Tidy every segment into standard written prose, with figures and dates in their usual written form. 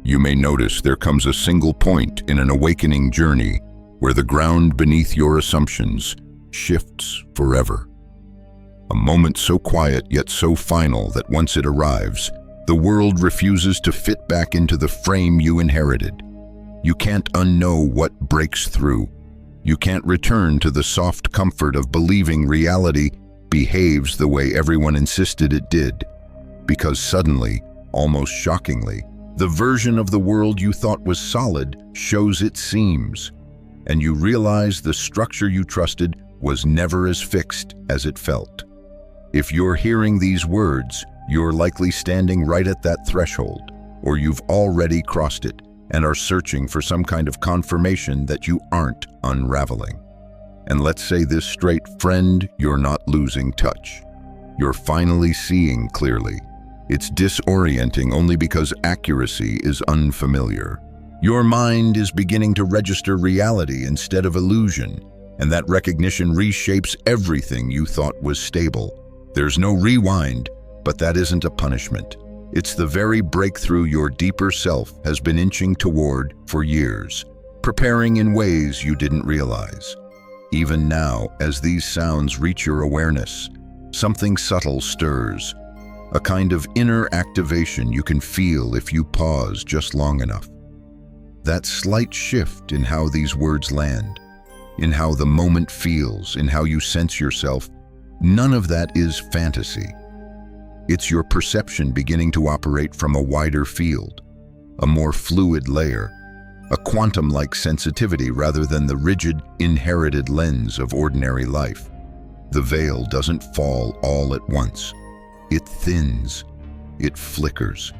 you may notice there comes a single point in an awakening journey where the ground beneath your assumptions shifts forever. A moment so quiet yet so final that once it arrives, the world refuses to fit back into the frame you inherited. You can't unknow what breaks through. You can't return to the soft comfort of believing reality behaves the way everyone insisted it did. Because suddenly, almost shockingly, the version of the world you thought was solid shows its seams, and you realize the structure you trusted was never as fixed as it felt. If you're hearing these words, you're likely standing right at that threshold, or you've already crossed it and are searching for some kind of confirmation that you aren't unraveling. And let's say this straight, friend, you're not losing touch. You're finally seeing clearly. It's disorienting only because accuracy is unfamiliar. Your mind is beginning to register reality instead of illusion, and that recognition reshapes everything you thought was stable. There's no rewind, but that isn't a punishment. It's the very breakthrough your deeper self has been inching toward for years, preparing in ways you didn't realize. Even now, as these sounds reach your awareness, something subtle stirs, a kind of inner activation you can feel if you pause just long enough. That slight shift in how these words land, in how the moment feels, in how you sense yourself, none of that is fantasy. It's your perception beginning to operate from a wider field, a more fluid layer, a quantum-like sensitivity rather than the rigid, inherited lens of ordinary life. The veil doesn't fall all at once. It thins, it flickers,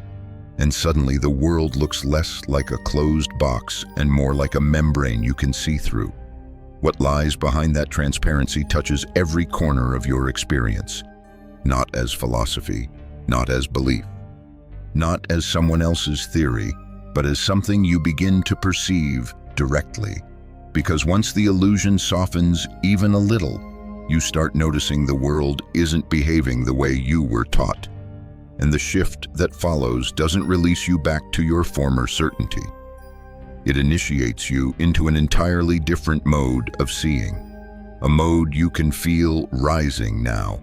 and suddenly the world looks less like a closed box and more like a membrane you can see through. What lies behind that transparency touches every corner of your experience, not as philosophy, not as belief, not as someone else's theory, but as something you begin to perceive directly. Because once the illusion softens even a little, you start noticing the world isn't behaving the way you were taught. And the shift that follows doesn't release you back to your former certainty. It initiates you into an entirely different mode of seeing. A mode you can feel rising now.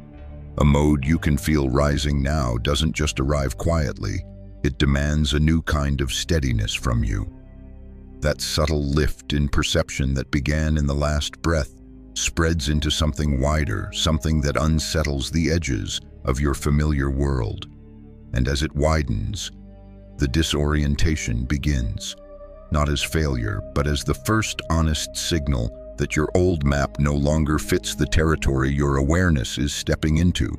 A mode you can feel rising now doesn't just arrive quietly. It demands a new kind of steadiness from you. That subtle lift in perception that began in the last breath spreads into something wider, something that unsettles the edges of your familiar world. And as it widens, the disorientation begins, not as failure, but as the first honest signal that your old map no longer fits the territory your awareness is stepping into.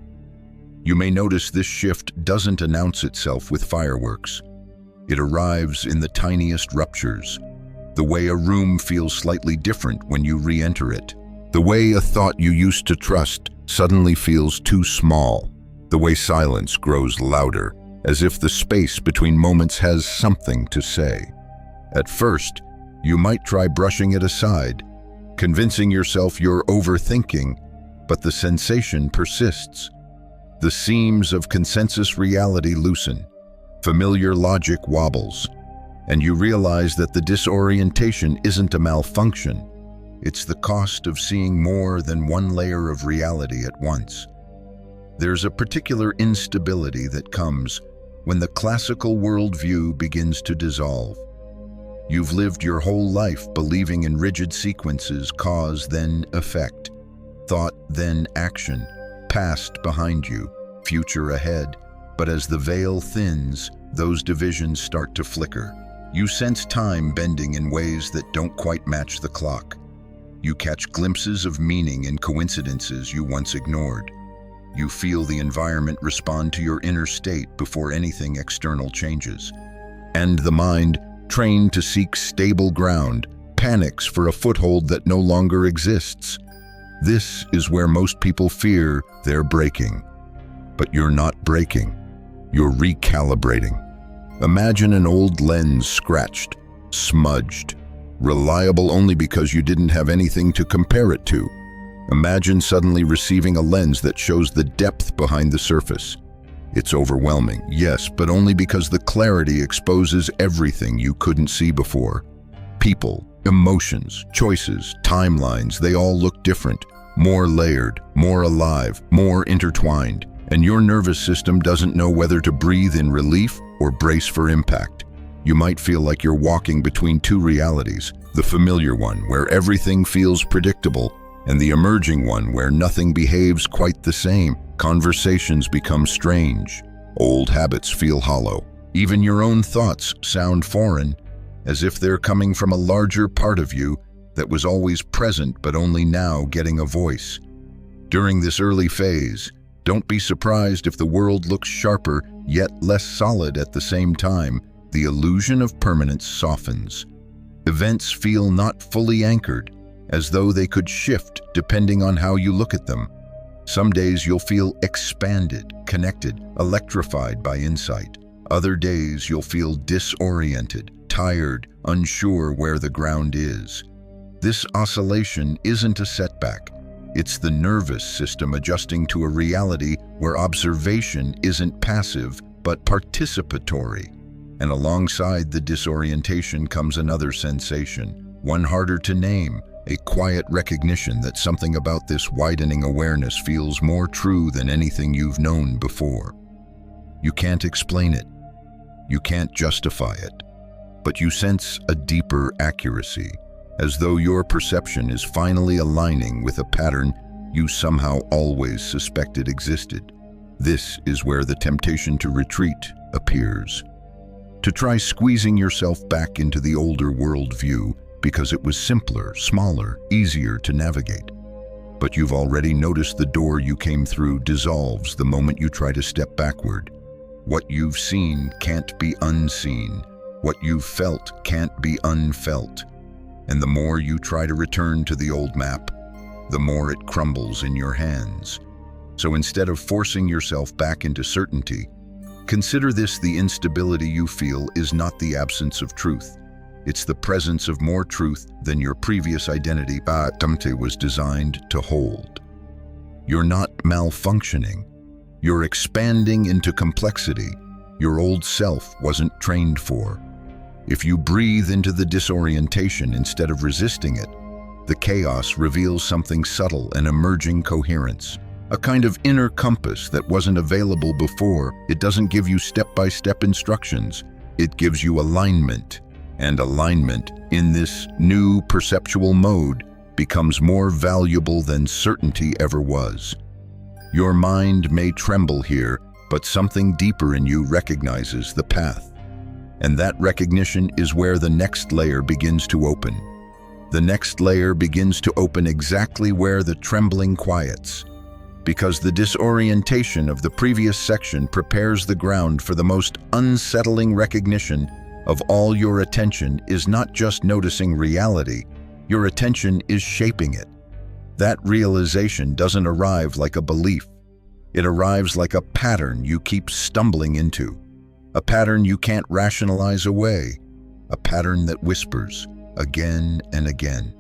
You may notice this shift doesn't announce itself with fireworks. It arrives in the tiniest ruptures, the way a room feels slightly different when you re-enter it. The way a thought you used to trust suddenly feels too small. The way silence grows louder, as if the space between moments has something to say. At first, you might try brushing it aside, convincing yourself you're overthinking, but the sensation persists. The seams of consensus reality loosen, familiar logic wobbles, and you realize that the disorientation isn't a malfunction. It's the cost of seeing more than one layer of reality at once. There's a particular instability that comes when the classical worldview begins to dissolve. You've lived your whole life believing in rigid sequences, cause then effect, thought then action, past behind you, future ahead. But as the veil thins, those divisions start to flicker. You sense time bending in ways that don't quite match the clock. You catch glimpses of meaning in coincidences you once ignored. You feel the environment respond to your inner state before anything external changes. And the mind, trained to seek stable ground, panics for a foothold that no longer exists. This is where most people fear they're breaking. But you're not breaking. You're recalibrating. Imagine an old lens scratched, smudged, reliable only because you didn't have anything to compare it to. Imagine suddenly receiving a lens that shows the depth behind the surface. It's overwhelming, yes, but only because the clarity exposes everything you couldn't see before. People, emotions, choices, timelines, they all look different, more layered, more alive, more intertwined, and your nervous system doesn't know whether to breathe in relief or brace for impact. You might feel like you're walking between two realities, the familiar one where everything feels predictable, and the emerging one where nothing behaves quite the same. Conversations become strange. Old habits feel hollow. Even your own thoughts sound foreign, as if they're coming from a larger part of you that was always present but only now getting a voice. During this early phase, don't be surprised if the world looks sharper yet less solid at the same time. The illusion of permanence softens. Events feel not fully anchored, as though they could shift depending on how you look at them. Some days you'll feel expanded, connected, electrified by insight. Other days you'll feel disoriented, tired, unsure where the ground is. This oscillation isn't a setback. It's the nervous system adjusting to a reality where observation isn't passive but participatory. And alongside the disorientation comes another sensation, one harder to name, a quiet recognition that something about this widening awareness feels more true than anything you've known before. You can't explain it. You can't justify it. But you sense a deeper accuracy, as though your perception is finally aligning with a pattern you somehow always suspected existed. This is where the temptation to retreat appears. To try squeezing yourself back into the older worldview because it was simpler, smaller, easier to navigate. But you've already noticed the door you came through dissolves the moment you try to step backward. What you've seen can't be unseen. What you've felt can't be unfelt. And the more you try to return to the old map, the more it crumbles in your hands. So instead of forcing yourself back into certainty, consider this: the instability you feel is not the absence of truth. It's the presence of more truth than your previous identity was designed to hold. You're not malfunctioning. You're expanding into complexity your old self wasn't trained for. If you breathe into the disorientation instead of resisting it, the chaos reveals something subtle, an emerging coherence, a kind of inner compass that wasn't available before. It doesn't give you step-by-step instructions. It gives you alignment. And alignment, in this new perceptual mode, becomes more valuable than certainty ever was. Your mind may tremble here, but something deeper in you recognizes the path. And that recognition is where the next layer begins to open. The next layer begins to open exactly where the trembling quiets, because the disorientation of the previous section prepares the ground for the most unsettling recognition of all. Your attention is not just noticing reality, your attention is shaping it. That realization doesn't arrive like a belief. It arrives like a pattern you keep stumbling into, a pattern you can't rationalize away, a pattern that whispers again and again.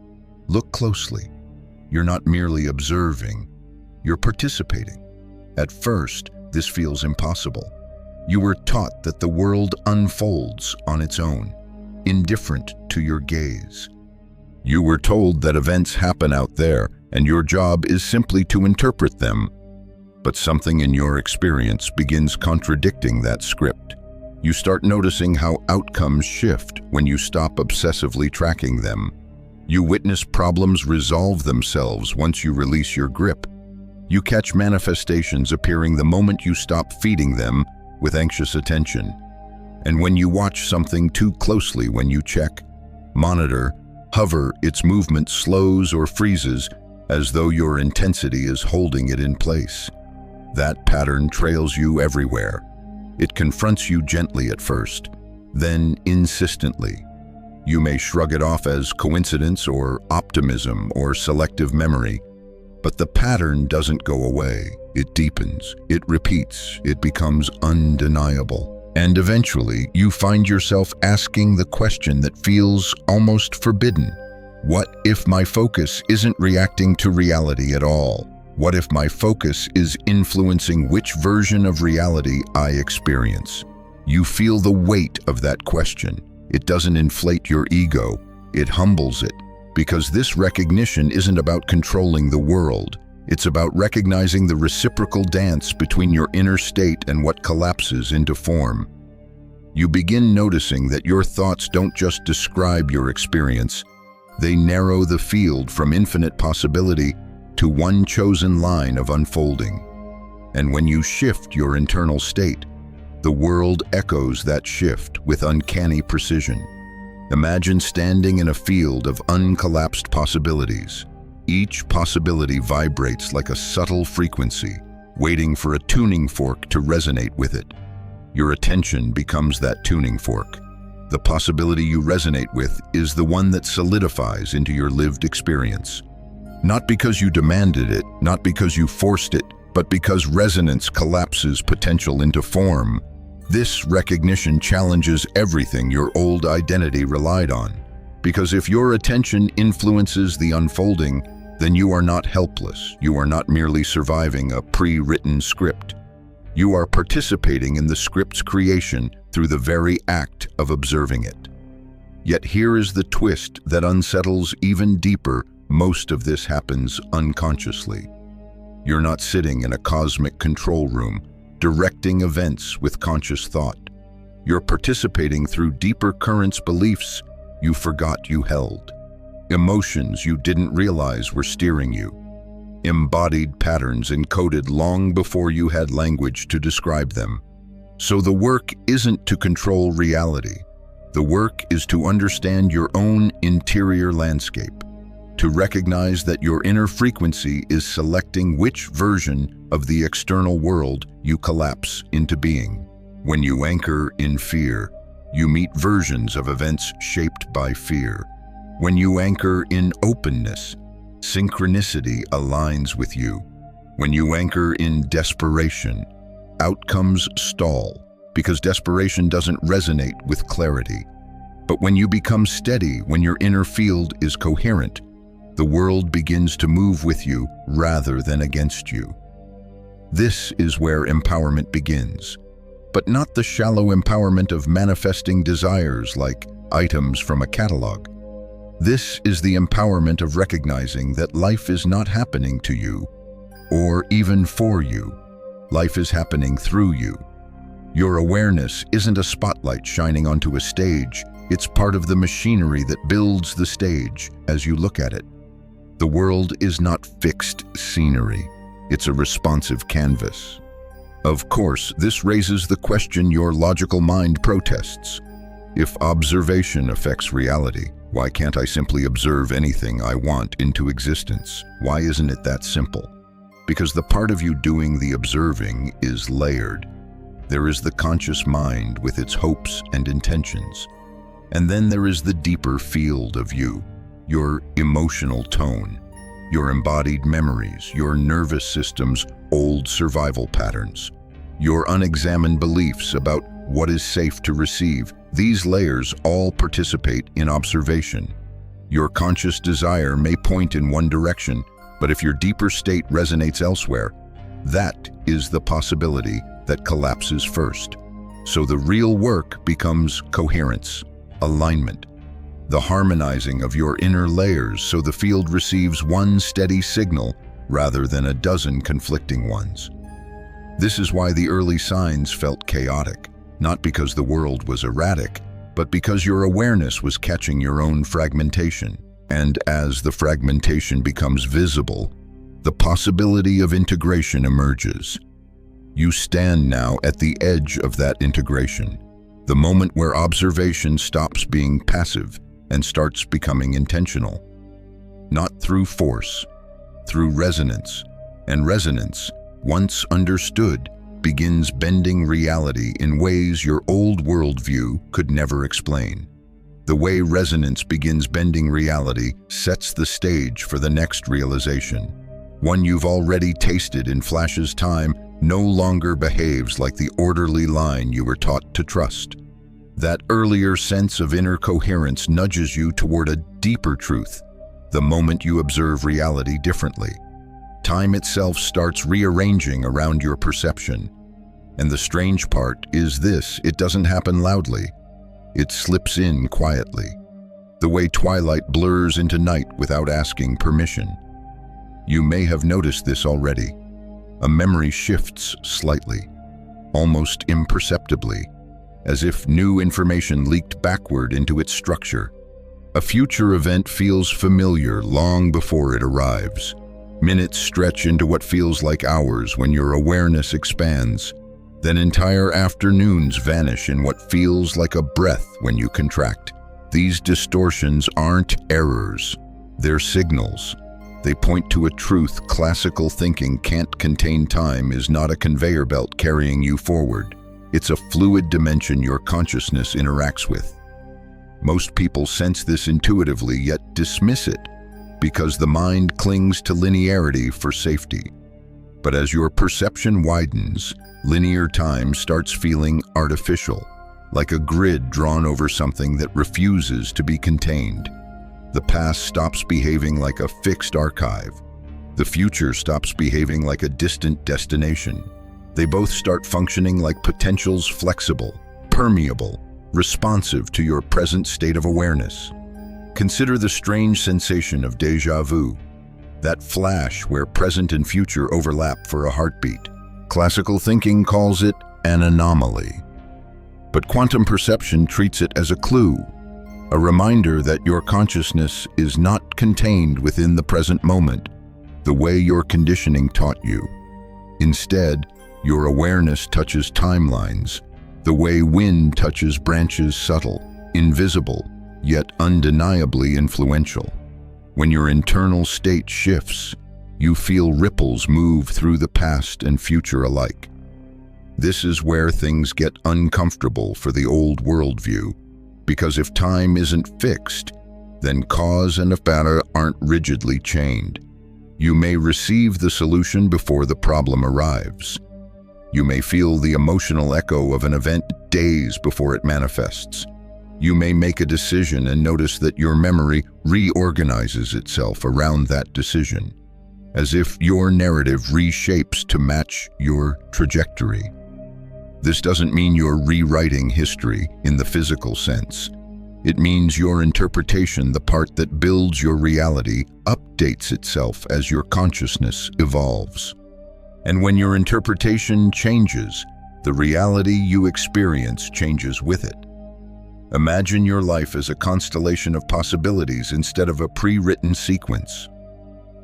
Look closely. You're not merely observing, you're participating. At first, this feels impossible. You were taught that the world unfolds on its own, indifferent to your gaze. You were told that events happen out there, and your job is simply to interpret them. But something in your experience begins contradicting that script. You start noticing how outcomes shift when you stop obsessively tracking them. You witness problems resolve themselves once you release your grip. You catch manifestations appearing the moment you stop feeding them with anxious attention. And when you watch something too closely, when you check, monitor, hover, its movement slows or freezes as though your intensity is holding it in place. That pattern trails you everywhere. It confronts you gently at first, then insistently. You may shrug it off as coincidence or optimism or selective memory, but the pattern doesn't go away. It deepens, it repeats, it becomes undeniable. And eventually, you find yourself asking the question that feels almost forbidden. What if my focus isn't reacting to reality at all? What if my focus is influencing which version of reality I experience? You feel the weight of that question. It doesn't inflate your ego, it humbles it, because this recognition isn't about controlling the world. It's about recognizing the reciprocal dance between your inner state and what collapses into form. You begin noticing that your thoughts don't just describe your experience, they narrow the field from infinite possibility to one chosen line of unfolding. And when you shift your internal state, the world echoes that shift with uncanny precision. Imagine standing in a field of uncollapsed possibilities. Each possibility vibrates like a subtle frequency, waiting for a tuning fork to resonate with it. Your attention becomes that tuning fork. The possibility you resonate with is the one that solidifies into your lived experience. Not because you demanded it, not because you forced it, but because resonance collapses potential into form. This recognition challenges everything your old identity relied on. Because if your attention influences the unfolding, then you are not helpless. You are not merely surviving a pre-written script. You are participating in the script's creation through the very act of observing it. Yet here is the twist that unsettles even deeper. Most of this happens unconsciously. You're not sitting in a cosmic control room, directing events with conscious thought. You're participating through deeper currents, beliefs you forgot you held, emotions you didn't realize were steering you, embodied patterns encoded long before you had language to describe them. So the work isn't to control reality. The work is to understand your own interior landscape, to recognize that your inner frequency is selecting which version of the external world you collapse into being. When you anchor in fear, you meet versions of events shaped by fear. When you anchor in openness, synchronicity aligns with you. When you anchor in desperation, outcomes stall because desperation doesn't resonate with clarity. But when you become steady, when your inner field is coherent, the world begins to move with you rather than against you. This is where empowerment begins, but not the shallow empowerment of manifesting desires like items from a catalog. This is the empowerment of recognizing that life is not happening to you or even for you. Life is happening through you. Your awareness isn't a spotlight shining onto a stage. It's part of the machinery that builds the stage as you look at it. The world is not fixed scenery. It's a responsive canvas. Of course, this raises the question your logical mind protests. If observation affects reality, why can't I simply observe anything I want into existence? Why isn't it that simple? Because the part of you doing the observing is layered. There is the conscious mind with its hopes and intentions. And then there is the deeper field of you, your emotional tone, your embodied memories, your nervous system's old survival patterns, your unexamined beliefs about what is safe to receive. These layers all participate in observation. Your conscious desire may point in one direction, but if your deeper state resonates elsewhere, that is the possibility that collapses first. So the real work becomes coherence, alignment, the harmonizing of your inner layers so the field receives one steady signal rather than a dozen conflicting ones. This is why the early signs felt chaotic, not because the world was erratic, but because your awareness was catching your own fragmentation. And as the fragmentation becomes visible, the possibility of integration emerges. You stand now at the edge of that integration, the moment where observation stops being passive and starts becoming intentional. Not through force, through resonance. And resonance, once understood, begins bending reality in ways your old worldview could never explain. The way resonance begins bending reality sets the stage for the next realization. One you've already tasted in flashes. Time no longer behaves like the orderly line you were taught to trust. That earlier sense of inner coherence nudges you toward a deeper truth the moment you observe reality differently. Time itself starts rearranging around your perception. And the strange part is this: it doesn't happen loudly. It slips in quietly, the way twilight blurs into night without asking permission. You may have noticed this already. A memory shifts slightly, almost imperceptibly, as if new information leaked backward into its structure. A future event feels familiar long before it arrives. Minutes stretch into what feels like hours when your awareness expands. Then entire afternoons vanish in what feels like a breath when you contract. These distortions aren't errors, they're signals. They point to a truth classical thinking can't contain. Time is not a conveyor belt carrying you forward. It's a fluid dimension your consciousness interacts with. Most people sense this intuitively, yet dismiss it, because the mind clings to linearity for safety. But as your perception widens, linear time starts feeling artificial, like a grid drawn over something that refuses to be contained. The past stops behaving like a fixed archive. The future stops behaving like a distant destination. They both start functioning like potentials, flexible, permeable, responsive to your present state of awareness. Consider the strange sensation of déjà vu, that flash where present and future overlap for a heartbeat. Classical thinking calls it an anomaly, but quantum perception treats it as a clue, a reminder that your consciousness is not contained within the present moment, the way your conditioning taught you. Instead, your awareness touches timelines, the way wind touches branches, subtle, invisible, yet undeniably influential. When your internal state shifts, you feel ripples move through the past and future alike. This is where things get uncomfortable for the old worldview, because if time isn't fixed, then cause and effect aren't rigidly chained. You may receive the solution before the problem arrives. You may feel the emotional echo of an event days before it manifests. You may make a decision and notice that your memory reorganizes itself around that decision, as if your narrative reshapes to match your trajectory. This doesn't mean you're rewriting history in the physical sense. It means your interpretation, the part that builds your reality, updates itself as your consciousness evolves. And when your interpretation changes, the reality you experience changes with it. Imagine your life as a constellation of possibilities instead of a pre-written sequence.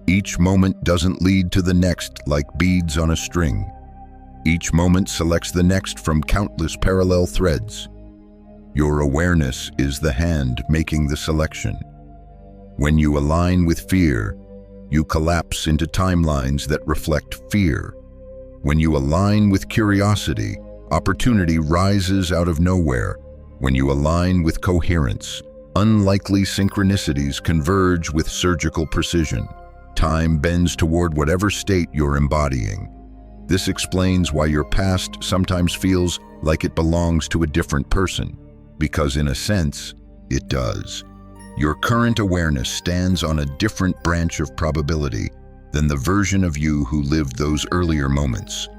Each moment doesn't lead to the next like beads on a string. Each moment selects the next from countless parallel threads. Your awareness is the hand making the selection. When you align with fear, you collapse into timelines that reflect fear. When you align with curiosity, opportunity rises out of nowhere. When you align with coherence, unlikely synchronicities converge with surgical precision. Time bends toward whatever state you're embodying. This explains why your past sometimes feels like it belongs to a different person, because in a sense, it does. Your current awareness stands on a different branch of probability than the version of you who lived those earlier moments.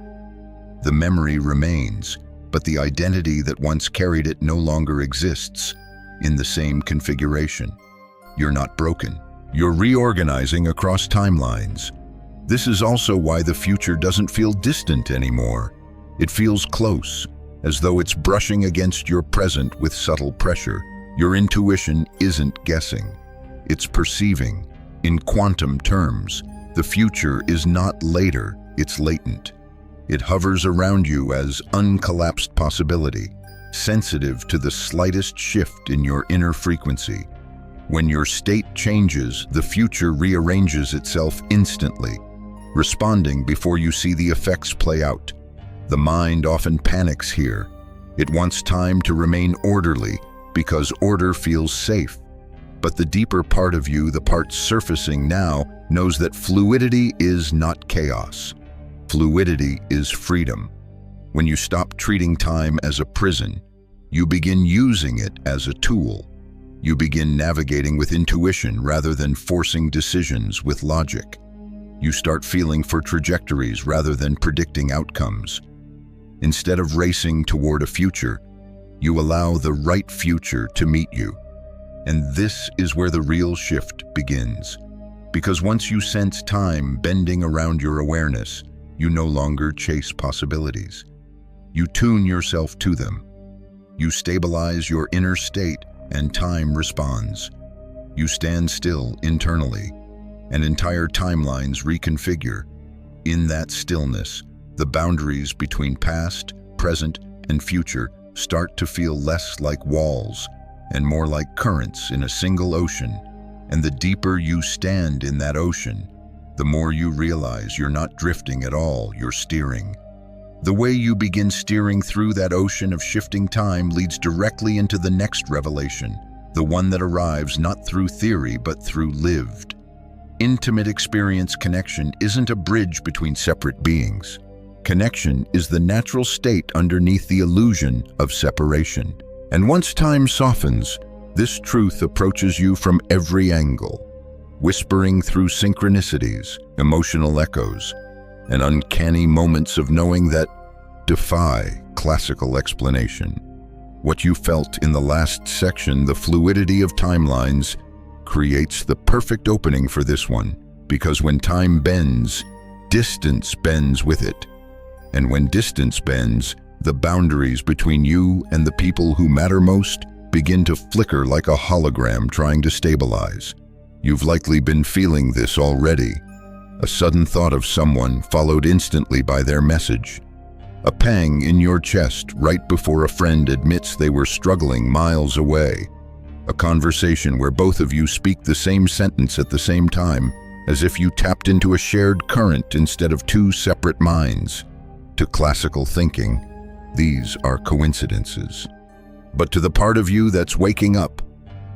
The memory remains, but the identity that once carried it no longer exists in the same configuration. You're not broken. You're reorganizing across timelines. This is also why the future doesn't feel distant anymore. It feels close, as though it's brushing against your present with subtle pressure. Your intuition isn't guessing, it's perceiving. In quantum terms, the future is not later, it's latent. It hovers around you as uncollapsed possibility, sensitive to the slightest shift in your inner frequency. When your state changes, the future rearranges itself instantly, responding before you see the effects play out. The mind often panics here. It wants time to remain orderly because order feels safe. But the deeper part of you, the part surfacing now, knows that fluidity is not chaos. Fluidity is freedom. When you stop treating time as a prison, you begin using it as a tool. You begin navigating with intuition rather than forcing decisions with logic. You start feeling for trajectories rather than predicting outcomes. Instead of racing toward a future, you allow the right future to meet you. And this is where the real shift begins. Because once you sense time bending around your awareness, you no longer chase possibilities. You tune yourself to them. You stabilize your inner state, and time responds. You stand still internally, and entire timelines reconfigure. In that stillness, the boundaries between past, present, and future start to feel less like walls and more like currents in a single ocean. And the deeper you stand in that ocean, the more you realize you're not drifting at all, you're steering. The way you begin steering through that ocean of shifting time leads directly into the next revelation, the one that arrives not through theory but through lived. Intimate experience connection isn't a bridge between separate beings. Connection is the natural state underneath the illusion of separation. And once time softens, this truth approaches you from every angle, whispering through synchronicities, emotional echoes, and uncanny moments of knowing that defy classical explanation. What you felt in the last section, the fluidity of timelines, creates the perfect opening for this one, because when time bends, distance bends with it. And when distance bends, the boundaries between you and the people who matter most begin to flicker like a hologram trying to stabilize. You've likely been feeling this already. A sudden thought of someone followed instantly by their message. A pang in your chest right before a friend admits they were struggling miles away. A conversation where both of you speak the same sentence at the same time, as if you tapped into a shared current instead of two separate minds. To classical thinking, these are coincidences. But to the part of you that's waking up,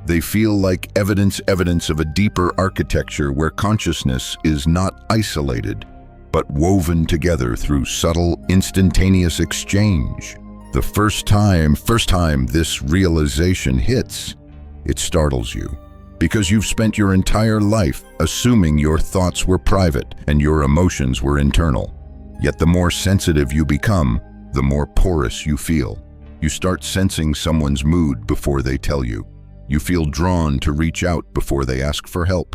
they feel like evidence of a deeper architecture where consciousness is not isolated, but woven together through subtle, instantaneous exchange. The first time this realization hits, it startles you, because you've spent your entire life assuming your thoughts were private and your emotions were internal. Yet the more sensitive you become, the more porous you feel. You start sensing someone's mood before they tell you. You feel drawn to reach out before they ask for help.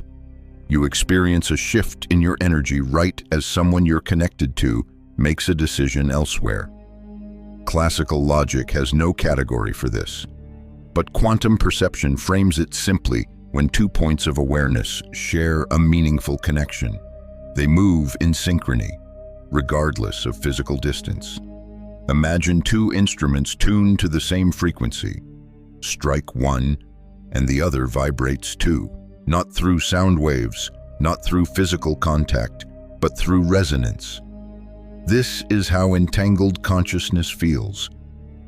You experience a shift in your energy right as someone you're connected to makes a decision elsewhere. Classical logic has no category for this, but quantum perception frames it simply when 2 points of awareness share a meaningful connection. They move in synchrony, regardless of physical distance. Imagine 2 instruments tuned to the same frequency. Strike one, and the other vibrates too, not through sound waves, not through physical contact, but through resonance. This is how entangled consciousness feels.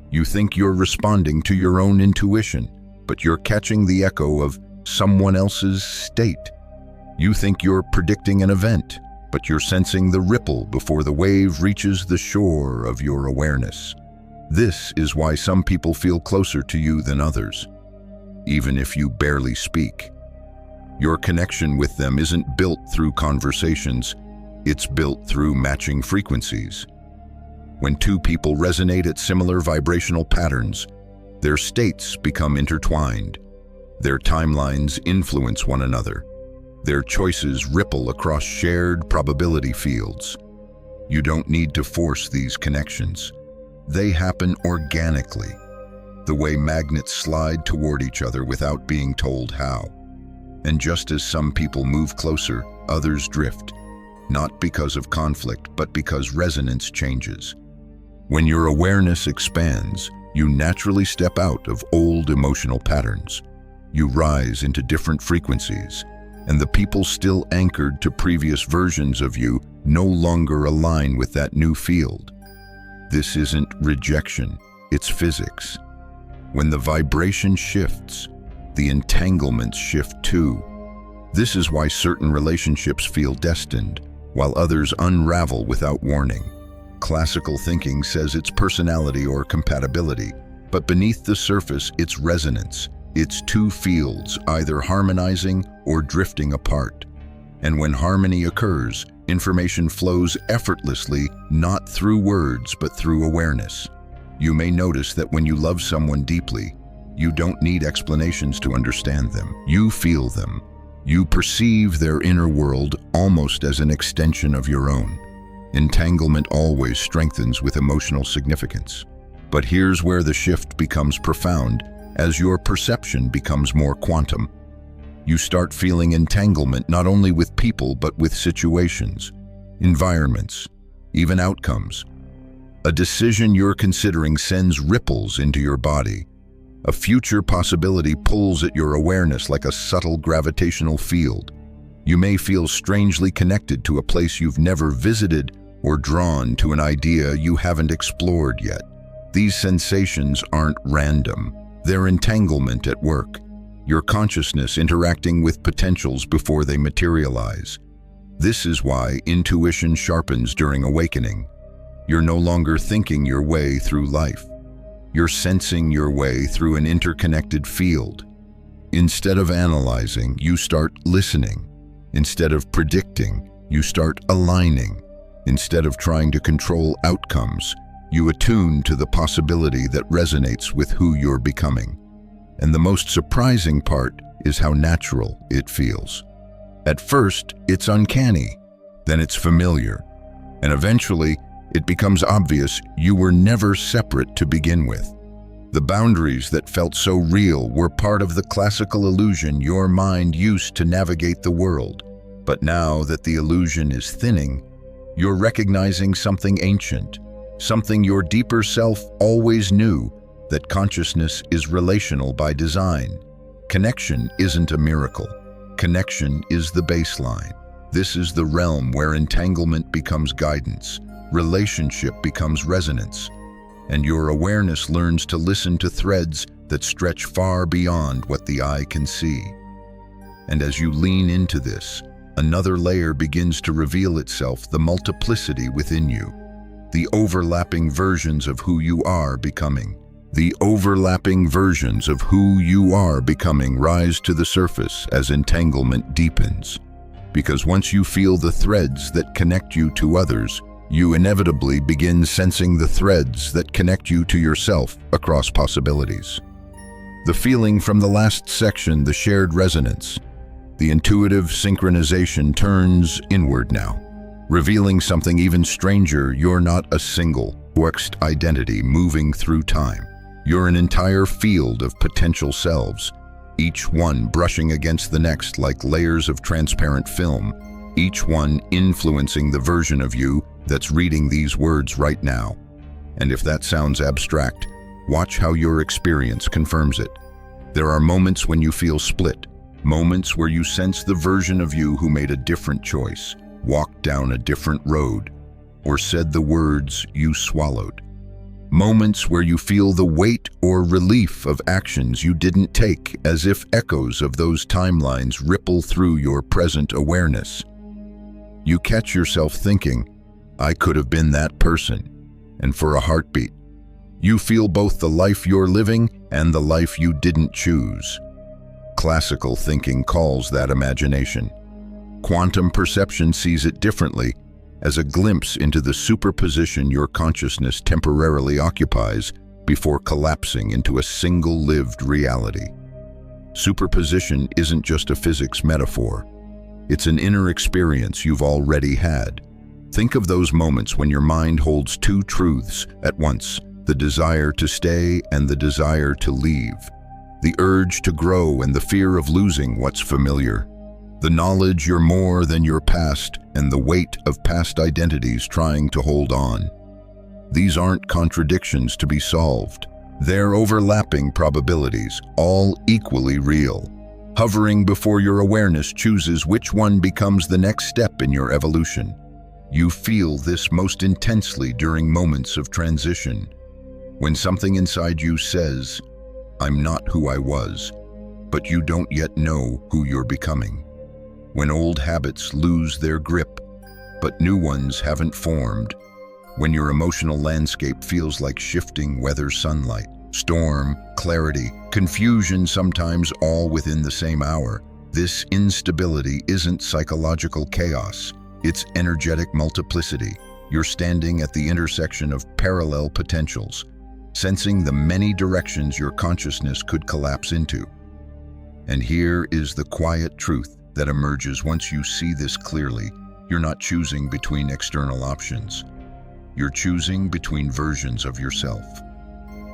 You think you're responding to your own intuition, but you're catching the echo of someone else's state. You think you're predicting an event, but you're sensing the ripple before the wave reaches the shore of your awareness. This is why some people feel closer to you than others, even if you barely speak. Your connection with them isn't built through conversations, it's built through matching frequencies. When 2 people resonate at similar vibrational patterns, their states become intertwined. Their timelines influence one another. Their choices ripple across shared probability fields. You don't need to force these connections. They happen organically, the way magnets slide toward each other without being told how. And just as some people move closer, others drift, not because of conflict, but because resonance changes. When your awareness expands, you naturally step out of old emotional patterns. You rise into different frequencies, and the people still anchored to previous versions of you no longer align with that new field. This isn't rejection, it's physics. When the vibration shifts, the entanglements shift too. This is why certain relationships feel destined, while others unravel without warning. Classical thinking says it's personality or compatibility, but beneath the surface, it's resonance. It's 2 fields, either harmonizing or drifting apart. And when harmony occurs, information flows effortlessly, not through words, but through awareness. You may notice that when you love someone deeply, you don't need explanations to understand them. You feel them. You perceive their inner world almost as an extension of your own. Entanglement always strengthens with emotional significance. But here's where the shift becomes profound, as your perception becomes more quantum. You start feeling entanglement not only with people but with situations, environments, even outcomes. A decision you're considering sends ripples into your body. A future possibility pulls at your awareness like a subtle gravitational field. You may feel strangely connected to a place you've never visited or drawn to an idea you haven't explored yet. These sensations aren't random. They're entanglement at work. Your consciousness interacting with potentials before they materialize. This is why intuition sharpens during awakening. You're no longer thinking your way through life. You're sensing your way through an interconnected field. Instead of analyzing, you start listening. Instead of predicting, you start aligning. Instead of trying to control outcomes, you attune to the possibility that resonates with who you're becoming. And the most surprising part is how natural it feels. At first, it's uncanny, then it's familiar, and eventually, it becomes obvious you were never separate to begin with. The boundaries that felt so real were part of the classical illusion your mind used to navigate the world. But now that the illusion is thinning, you're recognizing something ancient, something your deeper self always knew, that consciousness is relational by design. Connection isn't a miracle. Connection is the baseline. This is the realm where entanglement becomes guidance, relationship becomes resonance, and your awareness learns to listen to threads that stretch far beyond what the eye can see. And as you lean into this, another layer begins to reveal itself, the multiplicity within you, the overlapping versions of who you are becoming. The overlapping versions of who you are becoming rise to the surface as entanglement deepens. Because once you feel the threads that connect you to others, you inevitably begin sensing the threads that connect you to yourself across possibilities. The feeling from the last section, the shared resonance, the intuitive synchronization turns inward now, revealing something even stranger. You're not a single, fixed identity moving through time. You're an entire field of potential selves, each one brushing against the next like layers of transparent film, each one influencing the version of you that's reading these words right now. And if that sounds abstract, watch how your experience confirms it. There are moments when you feel split, moments where you sense the version of you who made a different choice, walked down a different road, or said the words you swallowed. Moments where you feel the weight or relief of actions you didn't take, as if echoes of those timelines ripple through your present awareness. You catch yourself thinking, I could have been that person, and for a heartbeat, you feel both the life you're living and the life you didn't choose. Classical thinking calls that imagination. Quantum perception sees it differently, as a glimpse into the superposition your consciousness temporarily occupies before collapsing into a single lived reality. Superposition isn't just a physics metaphor. It's an inner experience you've already had. Think of those moments when your mind holds two truths at once, the desire to stay and the desire to leave, the urge to grow and the fear of losing what's familiar, the knowledge you're more than your past and the weight of past identities trying to hold on. These aren't contradictions to be solved. They're overlapping probabilities, all equally real. Hovering before your awareness chooses which one becomes the next step in your evolution. You feel this most intensely during moments of transition, when something inside you says, I'm not who I was, but you don't yet know who you're becoming. When old habits lose their grip, but new ones haven't formed. When your emotional landscape feels like shifting weather, sunlight, storm, clarity, confusion, sometimes all within the same hour. This instability isn't psychological chaos, it's energetic multiplicity. You're standing at the intersection of parallel potentials, sensing the many directions your consciousness could collapse into. And here is the quiet truth that emerges once you see this clearly. You're not choosing between external options. You're choosing between versions of yourself.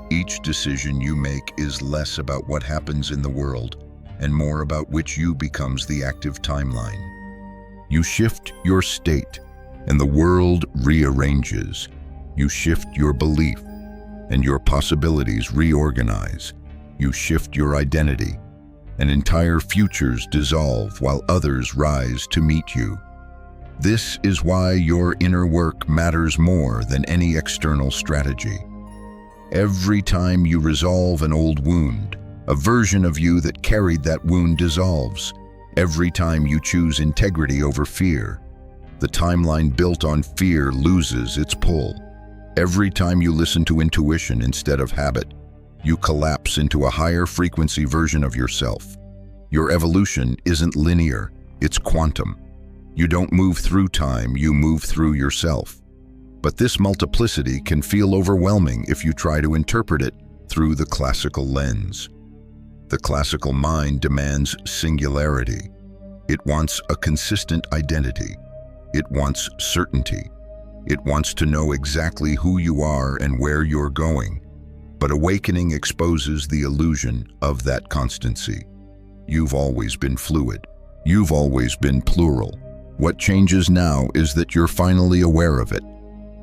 Each decision you make is less about what happens in the world and more about which you becomes the active timeline. You shift your state, and the world rearranges. You shift your belief, and your possibilities reorganize. You shift your identity, and entire futures dissolve while others rise to meet you. This is why your inner work matters more than any external strategy. Every time you resolve an old wound, a version of you that carried that wound dissolves. Every time you choose integrity over fear, the timeline built on fear loses its pull. Every time you listen to intuition instead of habit, you collapse into a higher frequency version of yourself. Your evolution isn't linear, it's quantum. You don't move through time, you move through yourself. But this multiplicity can feel overwhelming if you try to interpret it through the classical lens. The classical mind demands singularity. It wants a consistent identity. It wants certainty. It wants to know exactly who you are and where you're going. But awakening exposes the illusion of that constancy. You've always been fluid. You've always been plural. What changes now is that you're finally aware of it.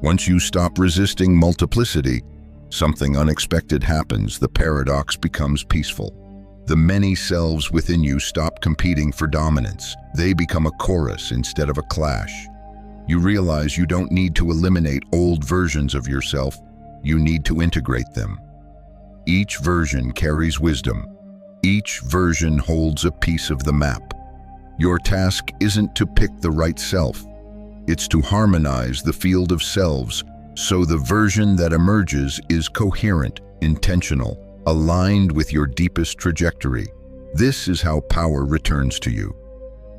Once you stop resisting multiplicity, something unexpected happens. The paradox becomes peaceful. The many selves within you stop competing for dominance. They become a chorus instead of a clash. You realize you don't need to eliminate old versions of yourself. You need to integrate them. Each version carries wisdom. Each version holds a piece of the map. Your task isn't to pick the right self. It's to harmonize the field of selves so the version that emerges is coherent, intentional, aligned with your deepest trajectory. This is how power returns to you.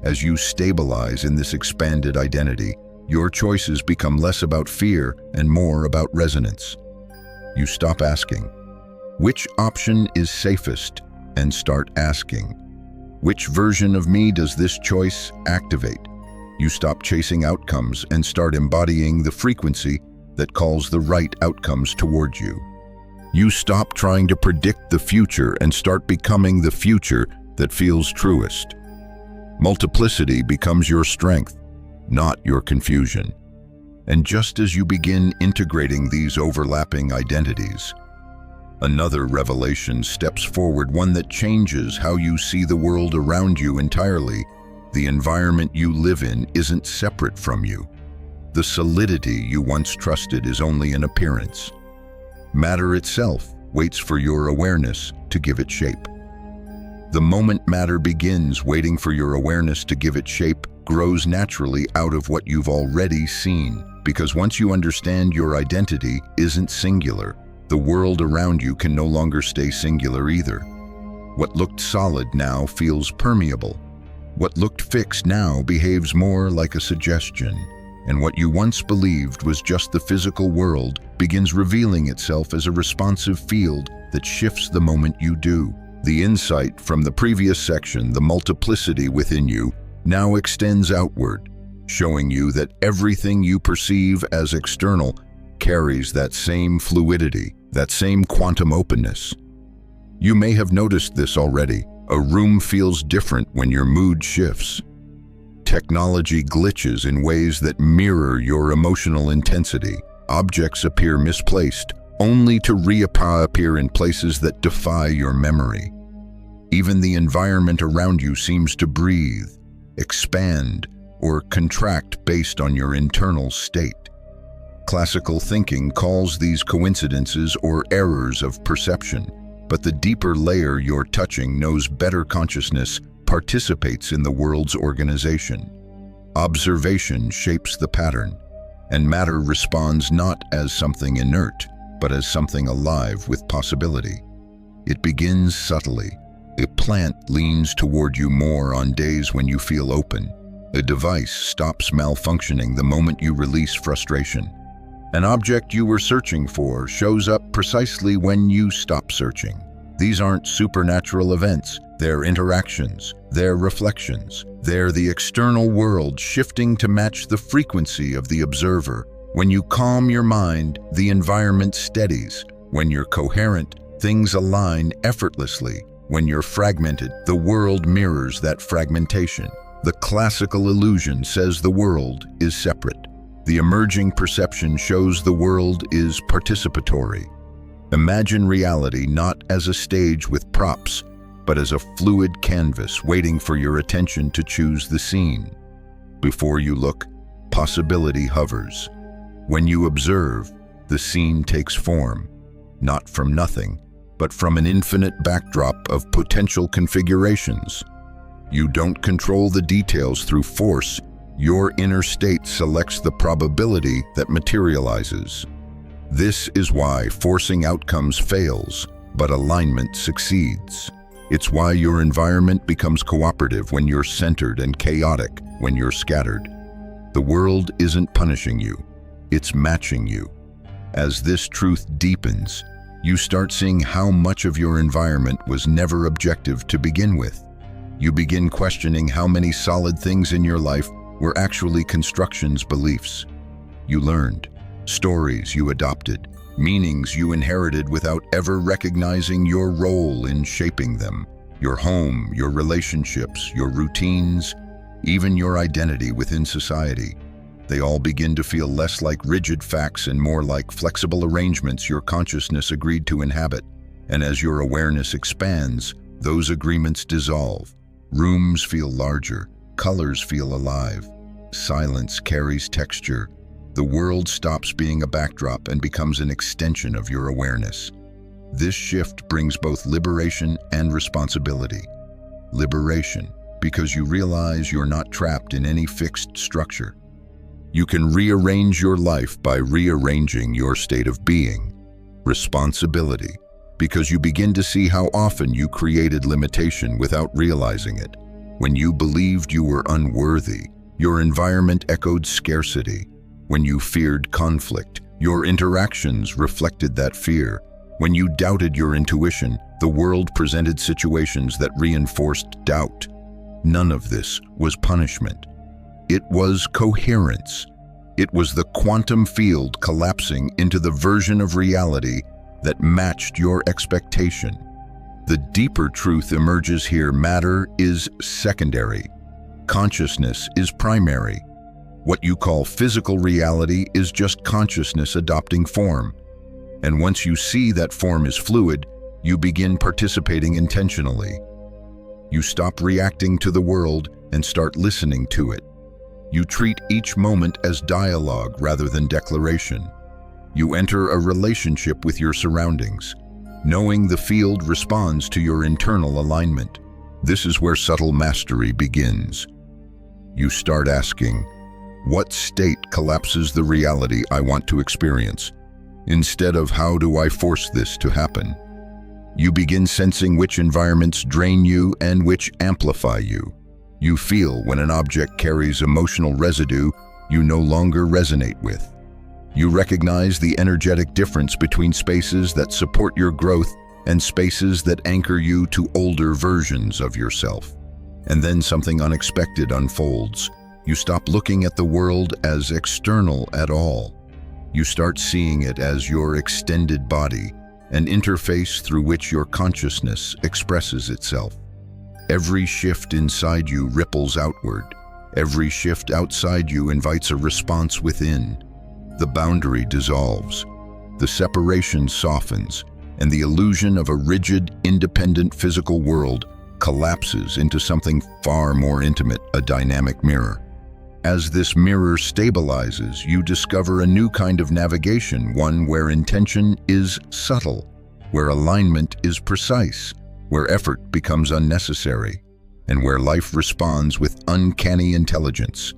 As you stabilize in this expanded identity, your choices become less about fear and more about resonance. You stop asking, which option is safest, and start asking, which version of me does this choice activate? You stop chasing outcomes and start embodying the frequency that calls the right outcomes toward you. You stop trying to predict the future and start becoming the future that feels truest. Multiplicity becomes your strength, not your confusion. And just as you begin integrating these overlapping identities, another revelation steps forward, one that changes how you see the world around you entirely. The environment you live in isn't separate from you. The solidity you once trusted is only an appearance. Matter itself waits for your awareness to give it shape. The moment matter begins waiting for your awareness to give it shape, grows naturally out of what you've already seen. Because once you understand your identity isn't singular, the world around you can no longer stay singular either. What looked solid now feels permeable. What looked fixed now behaves more like a suggestion. And what you once believed was just the physical world begins revealing itself as a responsive field that shifts the moment you do. The insight from the previous section, the multiplicity within you, now extends outward, showing you that everything you perceive as external carries that same fluidity, that same quantum openness. You may have noticed this already. A room feels different when your mood shifts. Technology glitches in ways that mirror your emotional intensity. Objects appear misplaced, only to reappear in places that defy your memory. Even the environment around you seems to breathe, expand, or contract based on your internal state. Classical thinking calls these coincidences or errors of perception, but the deeper layer you're touching knows better. Consciousness participates in the world's organization. Observation shapes the pattern, and matter responds not as something inert, but as something alive with possibility. It begins subtly, A plant leans toward you more on days when you feel open. A device stops malfunctioning the moment you release frustration. An object you were searching for shows up precisely when you stop searching. These aren't supernatural events, they're interactions, they're reflections. They're the external world shifting to match the frequency of the observer. When you calm your mind, the environment steadies. When you're coherent, things align effortlessly. When you're fragmented, the world mirrors that fragmentation. The classical illusion says the world is separate. The emerging perception shows the world is participatory. Imagine reality not as a stage with props, but as a fluid canvas waiting for your attention to choose the scene. Before you look, possibility hovers. When you observe, the scene takes form, not from nothing, but from an infinite backdrop of potential configurations. You don't control the details through force. Your inner state selects the probability that materializes. This is why forcing outcomes fails, but alignment succeeds. It's why your environment becomes cooperative when you're centered and chaotic when you're scattered. The world isn't punishing you, it's matching you. As this truth deepens, you start seeing how much of your environment was never objective to begin with. You begin questioning how many solid things in your life were actually constructions, beliefs you learned, stories you adopted, meanings you inherited without ever recognizing your role in shaping them. Your home, your relationships, your routines, even your identity within society. They all begin to feel less like rigid facts and more like flexible arrangements your consciousness agreed to inhabit. And as your awareness expands, those agreements dissolve. Rooms feel larger, colors feel alive, silence carries texture. The world stops being a backdrop and becomes an extension of your awareness. This shift brings both liberation and responsibility. Liberation, because you realize you're not trapped in any fixed structure. You can rearrange your life by rearranging your state of being. Responsibility, because you begin to see how often you created limitation without realizing it. When you believed you were unworthy, your environment echoed scarcity. When you feared conflict, your interactions reflected that fear. When you doubted your intuition, the world presented situations that reinforced doubt. None of this was punishment. It was coherence. It was the quantum field collapsing into the version of reality that matched your expectation. The deeper truth emerges here: matter is secondary. Consciousness is primary. What you call physical reality is just consciousness adopting form. And once you see that form is fluid, you begin participating intentionally. You stop reacting to the world and start listening to it. You treat each moment as dialogue rather than declaration. You enter a relationship with your surroundings, knowing the field responds to your internal alignment. This is where subtle mastery begins. You start asking, what state collapses the reality I want to experience? Instead of how do I force this to happen? You begin sensing which environments drain you and which amplify you. You feel when an object carries emotional residue you no longer resonate with. You recognize the energetic difference between spaces that support your growth and spaces that anchor you to older versions of yourself. And then something unexpected unfolds. You stop looking at the world as external at all. You start seeing it as your extended body, an interface through which your consciousness expresses itself. Every shift inside you ripples outward. Every shift outside you invites a response within. The boundary dissolves. The separation softens, and the illusion of a rigid, independent physical world collapses into something far more intimate, a dynamic mirror. As this mirror stabilizes, you discover a new kind of navigation, one where intention is subtle, where alignment is precise, where effort becomes unnecessary, and where life responds with uncanny intelligence.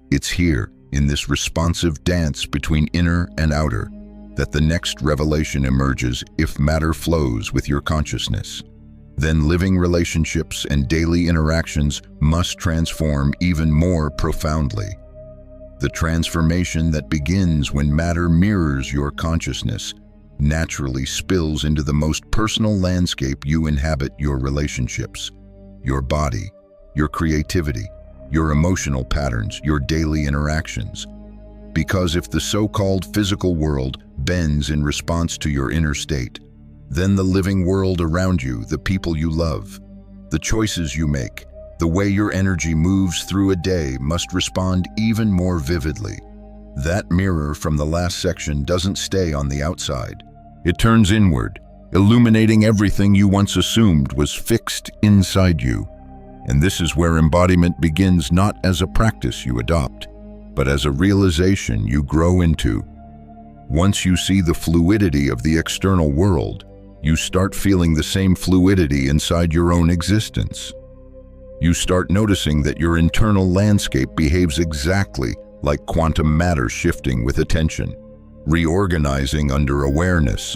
It's here, in this responsive dance between inner and outer, that the next revelation emerges if matter flows with your consciousness. then living relationships and daily interactions must transform even more profoundly. The transformation that begins when matter mirrors your consciousness naturally spills into the most personal landscape you inhabit: your relationships, your body, your creativity, your emotional patterns, your daily interactions. Because if the so-called physical world bends in response to your inner state, then the living world around you, the people you love, the choices you make, the way your energy moves through a day must respond even more vividly. That mirror from the last section doesn't stay on the outside. It turns inward, illuminating everything you once assumed was fixed inside you. And this is where embodiment begins, not as a practice you adopt, but as a realization you grow into. Once you see the fluidity of the external world, you start feeling the same fluidity inside your own existence. You start noticing that your internal landscape behaves exactly like quantum matter, shifting with attention, reorganizing under awareness,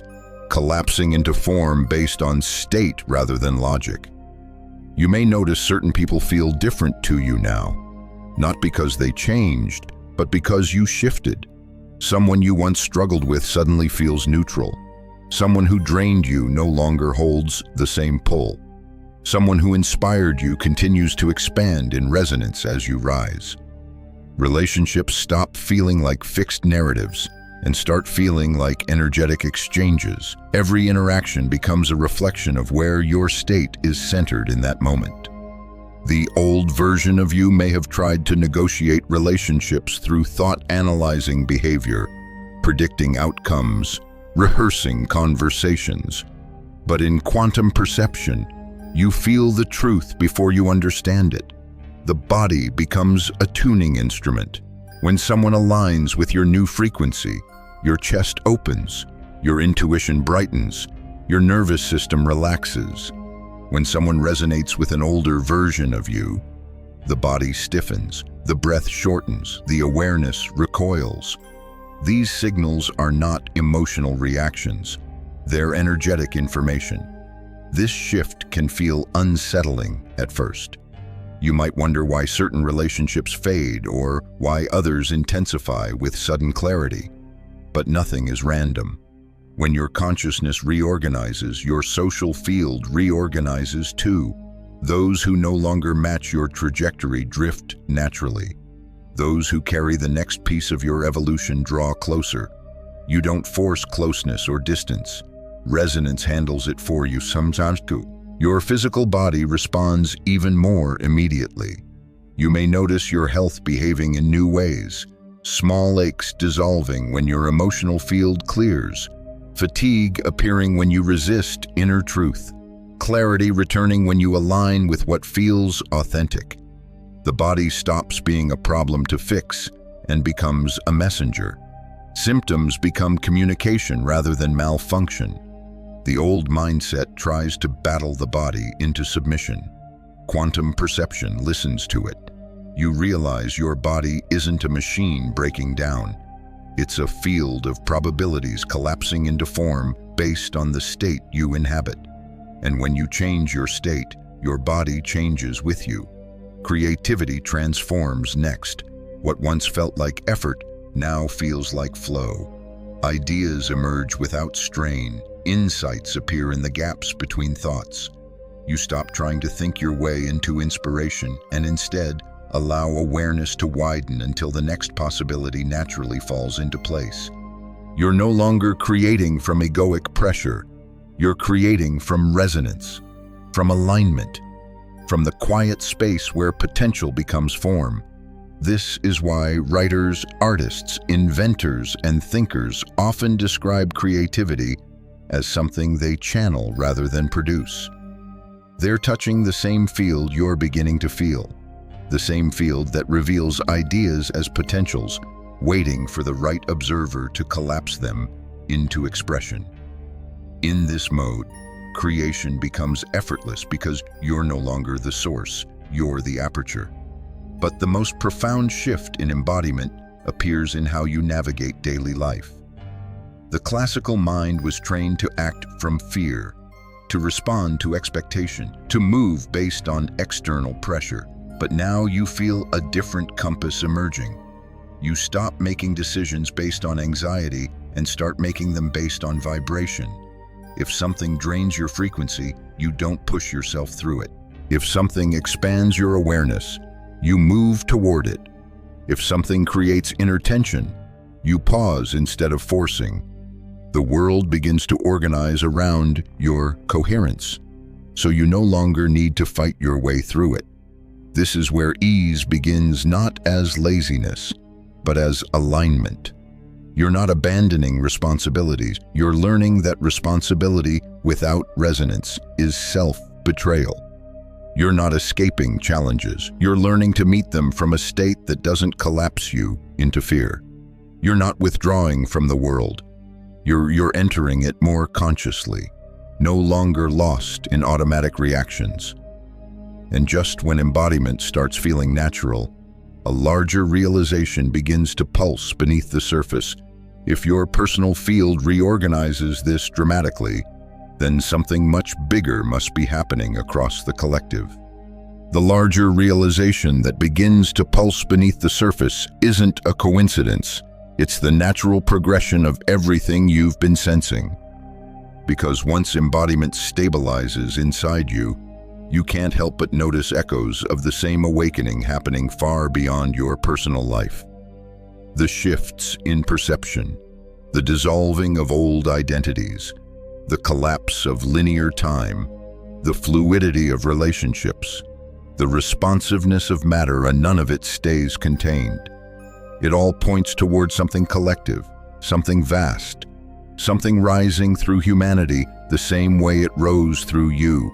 collapsing into form based on state rather than logic. You may notice certain people feel different to you now, not because they changed, but because you shifted. Someone you once struggled with suddenly feels neutral. Someone who drained you no longer holds the same pull. Someone who inspired you continues to expand in resonance as you rise. Relationships stop feeling like fixed narratives and start feeling like energetic exchanges. Every interaction becomes a reflection of where your state is centered in that moment. The old version of you may have tried to negotiate relationships through thought-analyzing behavior, predicting outcomes, rehearsing conversations. But in quantum perception, you feel the truth before you understand it. The body becomes a tuning instrument. When someone aligns with your new frequency, your chest opens, your intuition brightens, your nervous system relaxes. When someone resonates with an older version of you, the body stiffens, the breath shortens, the awareness recoils. These signals are not emotional reactions, they're energetic information. This shift can feel unsettling at first. You might wonder why certain relationships fade or why others intensify with sudden clarity. But nothing is random. When your consciousness reorganizes, your social field reorganizes too. Those who no longer match your trajectory drift naturally. Those who carry the next piece of your evolution draw closer. You don't force closeness or distance. Resonance handles it for you sometimes too. Your physical body responds even more immediately. You may notice your health behaving in new ways. Small aches dissolving when your emotional field clears. Fatigue appearing when you resist inner truth. Clarity returning when you align with what feels authentic. The body stops being a problem to fix and becomes a messenger. Symptoms become communication rather than malfunction. The old mindset tries to battle the body into submission. Quantum perception listens to it. You realize your body isn't a machine breaking down. It's a field of probabilities collapsing into form based on the state you inhabit. And when you change your state, your body changes with you. Creativity transforms next. What once felt like effort now feels like flow. Ideas emerge without strain. Insights appear in the gaps between thoughts. You stop trying to think your way into inspiration and instead allow awareness to widen until the next possibility naturally falls into place. You're no longer creating from egoic pressure. You're creating from resonance, from alignment, from the quiet space where potential becomes form. This is why writers, artists, inventors, and thinkers often describe creativity as something they channel rather than produce. They're touching the same field you're beginning to feel, the same field that reveals ideas as potentials, waiting for the right observer to collapse them into expression. In this mode, creation becomes effortless because you're no longer the source, you're the aperture. But the most profound shift in embodiment appears in how you navigate daily life. The classical mind was trained to act from fear, to respond to expectation, to move based on external pressure. But now you feel a different compass emerging. You stop making decisions based on anxiety and start making them based on vibration. If something drains your frequency, you don't push yourself through it. If something expands your awareness, you move toward it. If something creates inner tension, you pause instead of forcing. The world begins to organize around your coherence, so you no longer need to fight your way through it. This is where ease begins, not as laziness, but as alignment. You're not abandoning responsibilities. You're learning that responsibility without resonance is self-betrayal. You're not escaping challenges. You're learning to meet them from a state that doesn't collapse you into fear. You're not withdrawing from the world. You're entering it more consciously, no longer lost in automatic reactions. And just when embodiment starts feeling natural, a larger realization begins to pulse beneath the surface. If your personal field reorganizes this dramatically, then something much bigger must be happening across the collective. The larger realization that begins to pulse beneath the surface isn't a coincidence. It's the natural progression of everything you've been sensing. Because once embodiment stabilizes inside you, you can't help but notice echoes of the same awakening happening far beyond your personal life. The shifts in perception, the dissolving of old identities, the collapse of linear time, the fluidity of relationships, the responsiveness of matter, and none of it stays contained. It all points toward something collective, something vast, something rising through humanity the same way it rose through you.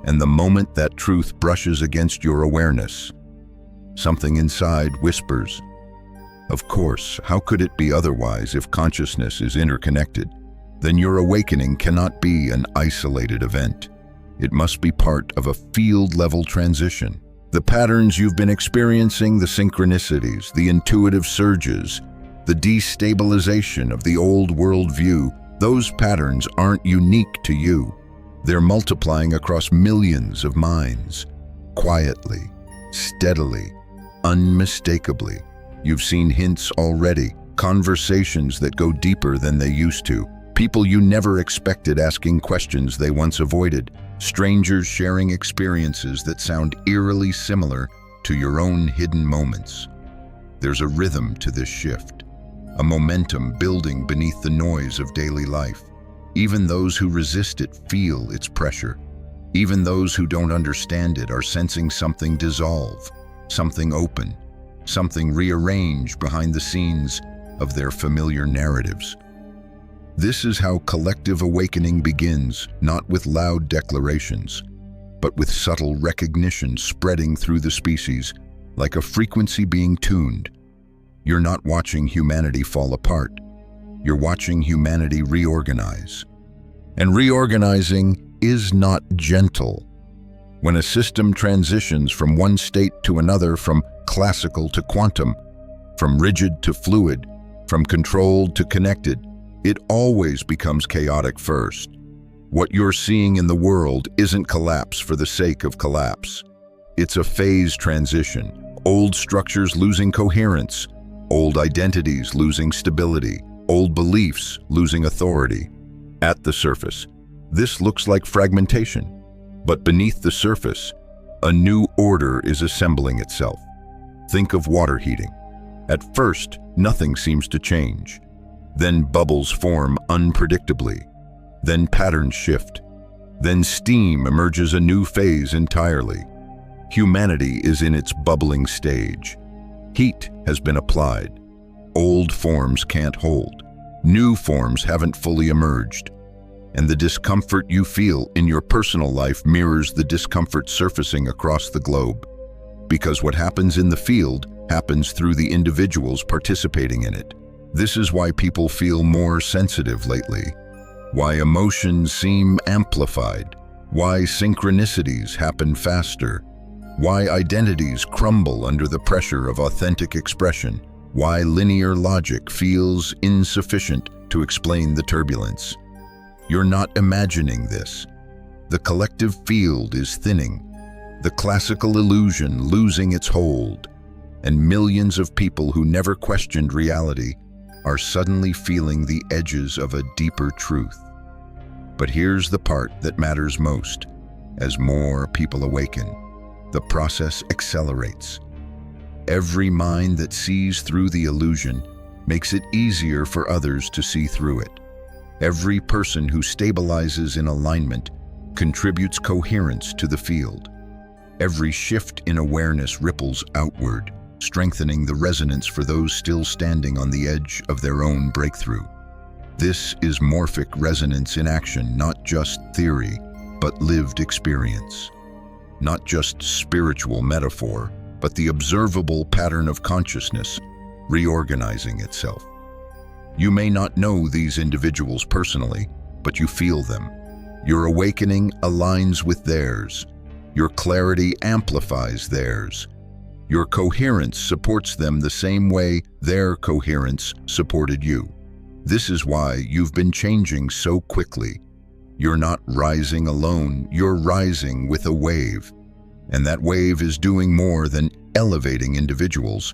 And the moment that truth brushes against your awareness, something inside whispers, "Of course, how could it be otherwise if consciousness is interconnected?" Then your awakening cannot be an isolated event. It must be part of a field-level transition. The patterns you've been experiencing, the synchronicities, the intuitive surges, the destabilization of the old worldview, those patterns aren't unique to you. They're multiplying across millions of minds, quietly, steadily, unmistakably. You've seen hints already, conversations that go deeper than they used to, people you never expected asking questions they once avoided, strangers sharing experiences that sound eerily similar to your own hidden moments. There's a rhythm to this shift, a momentum building beneath the noise of daily life. Even those who resist it feel its pressure. Even those who don't understand it are sensing something dissolve, something open, something rearrange behind the scenes of their familiar narratives. This is how collective awakening begins, not with loud declarations, but with subtle recognition spreading through the species, like a frequency being tuned. You're not watching humanity fall apart. You're watching humanity reorganize. And reorganizing is not gentle. When a system transitions from one state to another, from classical to quantum, from rigid to fluid, from controlled to connected, it always becomes chaotic first. What you're seeing in the world isn't collapse for the sake of collapse. It's a phase transition, old structures losing coherence, old identities losing stability, old beliefs losing authority. At the surface, this looks like fragmentation, but beneath the surface, a new order is assembling itself. Think of water heating. At first, nothing seems to change. Then bubbles form unpredictably. Then patterns shift. Then steam emerges a new phase entirely. Humanity is in its bubbling stage. Heat has been applied. Old forms can't hold. New forms haven't fully emerged. And the discomfort you feel in your personal life mirrors the discomfort surfacing across the globe. Because what happens in the field happens through the individuals participating in it. This is why people feel more sensitive lately, why emotions seem amplified, why synchronicities happen faster, why identities crumble under the pressure of authentic expression, why linear logic feels insufficient to explain the turbulence. You're not imagining this. The collective field is thinning, the classical illusion losing its hold, and millions of people who never questioned reality are suddenly feeling the edges of a deeper truth. But here's the part that matters most. As more people awaken, the process accelerates. Every mind that sees through the illusion makes it easier for others to see through it. Every person who stabilizes in alignment contributes coherence to the field. Every shift in awareness ripples outward, strengthening the resonance for those still standing on the edge of their own breakthrough. This is morphic resonance in action, not just theory, but lived experience. Not just spiritual metaphor, but the observable pattern of consciousness reorganizing itself. You may not know these individuals personally, but you feel them. Your awakening aligns with theirs. Your clarity amplifies theirs. Your coherence supports them the same way their coherence supported you. This is why you've been changing so quickly. You're not rising alone, you're rising with a wave. And that wave is doing more than elevating individuals.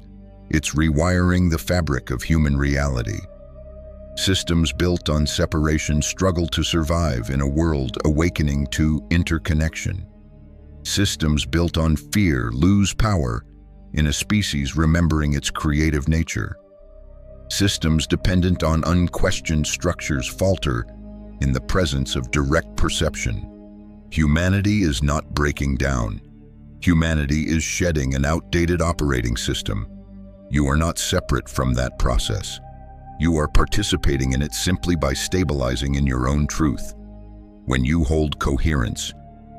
It's rewiring the fabric of human reality. Systems built on separation struggle to survive in a world awakening to interconnection. Systems built on fear lose power in a species remembering its creative nature. Systems dependent on unquestioned structures falter in the presence of direct perception. Humanity is not breaking down. Humanity is shedding an outdated operating system. You are not separate from that process. You are participating in it simply by stabilizing in your own truth. When you hold coherence,